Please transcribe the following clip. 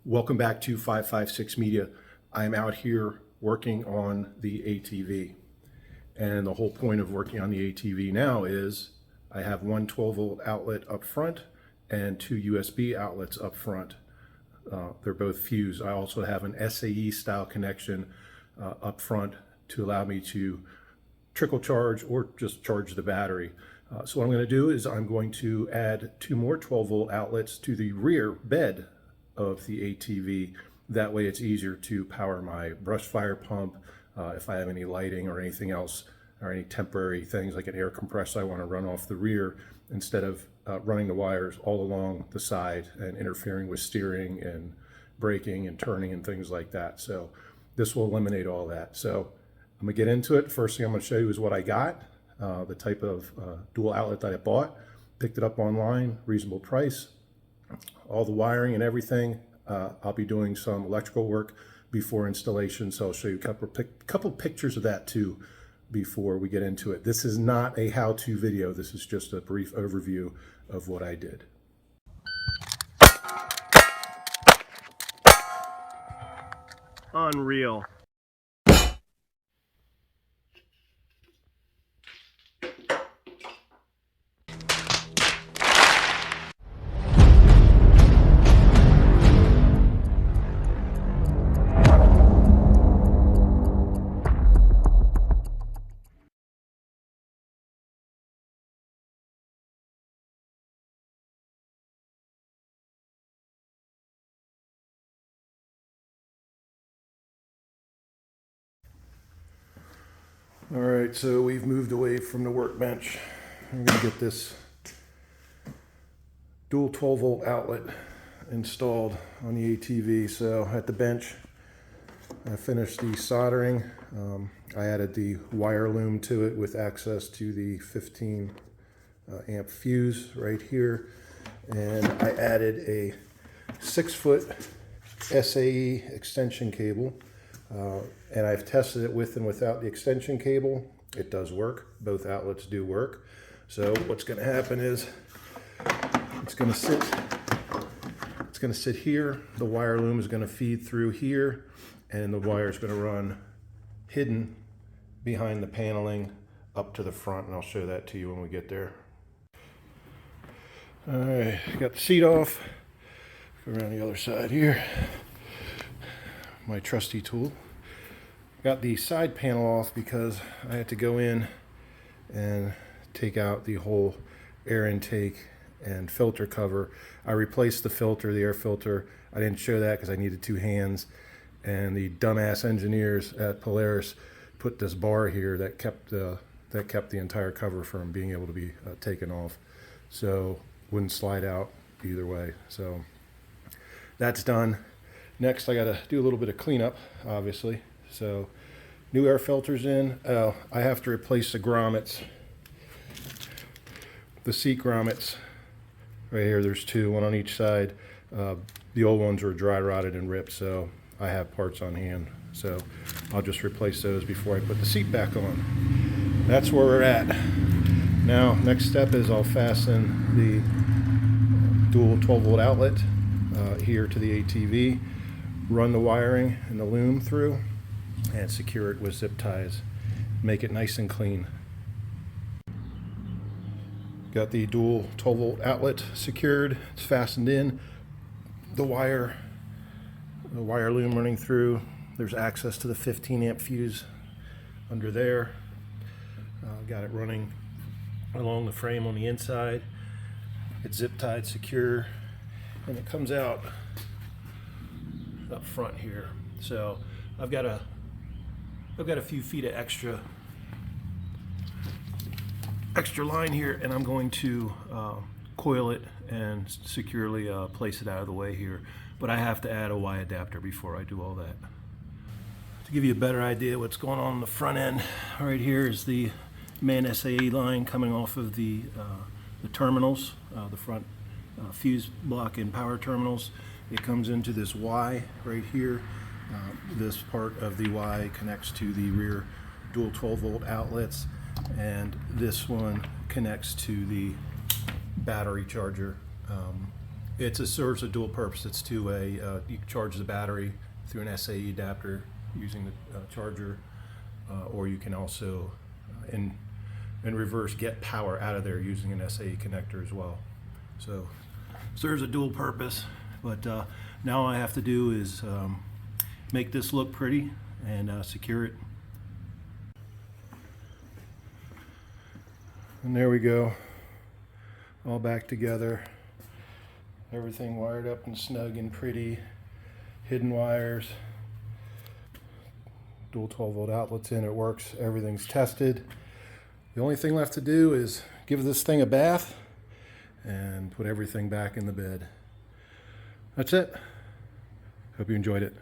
Welcome back to 556 Media. I'm out here working on the ATV. And the whole point of working on the ATV now is I have one 12-volt outlet up front and two USB outlets up front. They're both fused. I also have an SAE style connection up front to allow me to trickle charge or just charge the battery. So what I'm going to do is I'm going to add two more 12-volt outlets to the rear bed of the ATV. That way it's easier to power my brush fire pump if I have any lighting or anything else, or any temporary things like an air compressor I want to run off the rear, instead of running the wires all along the side and interfering with steering and braking and turning and things like that. So this will eliminate all that. So I'm gonna get into it. First thing I'm gonna show you is what I got, the type of dual outlet that I bought. Picked it up online, reasonable price. All the wiring and everything. I'll be doing some electrical work before installation, so I'll show you a couple pictures of that too before we get into it. This is not a how-to video. This is just a brief overview of what I did. Unreal. All right, so we've moved away from the workbench. I'm gonna get this dual 12-volt outlet installed on the ATV. So at the bench, I finished the soldering. I added the wire loom to it with access to the 15 amp fuse right here. And I added a 6-foot SAE extension cable. And I've tested it with and without the extension cable. It does work. Both outlets do work. So what's going to happen is it's going to sit here. The wire loom is going to feed through here, and the wire is going to run hidden behind the paneling up to the front, and I'll show that to you when we get there. All right, got the seat off. Go around the other side here. My trusty tool. Got the side panel off because I had to go in and take out the whole air intake and filter cover. I replaced the filter, the air filter. I didn't show that because I needed two hands, and the dumbass engineers at Polaris put this bar here that kept the entire cover from being able to be taken off, so wouldn't slide out either way. So that's done. Next, I got to do a little bit of cleanup, obviously. So, new air filters in. I have to replace the grommets. The seat grommets, right here, there's two, one on each side. The old ones were dry rotted and ripped, so I have parts on hand. So, I'll just replace those before I put the seat back on. That's where we're at. Now, next step is I'll fasten the dual 12-volt outlet here to the ATV. Run the wiring and the loom through and secure it with zip ties. Make it nice and clean. Got the dual 12-volt outlet secured. It's fastened in. The wire loom running through. There's access to the 15 amp fuse under there. Got it running along the frame on the inside. It's zip tied secure, and it comes out up front here. So I've got a few feet of extra line here, and I'm going to coil it and securely place it out of the way here. But I have to add a Y adapter before I do all that. To give you a better idea what's going on the front end, right here is the main SAE line coming off of the terminals, the front fuse block and power terminals. It comes into this Y right here. This part of the Y connects to the rear dual 12-volt outlets, and this one connects to the battery charger Serves a dual purpose. It's two-way. You can charge the battery through an SAE adapter using the charger, or you can also, in reverse, get power out of there using an SAE connector as well. So serves a dual purpose. But now all I have to do is make this look pretty and secure it. And there we go, all back together. Everything wired up and snug and pretty. Hidden wires, dual 12-volt outlets in, it works, everything's tested. The only thing left to do is give this thing a bath and put everything back in the bed. That's it. Hope you enjoyed it.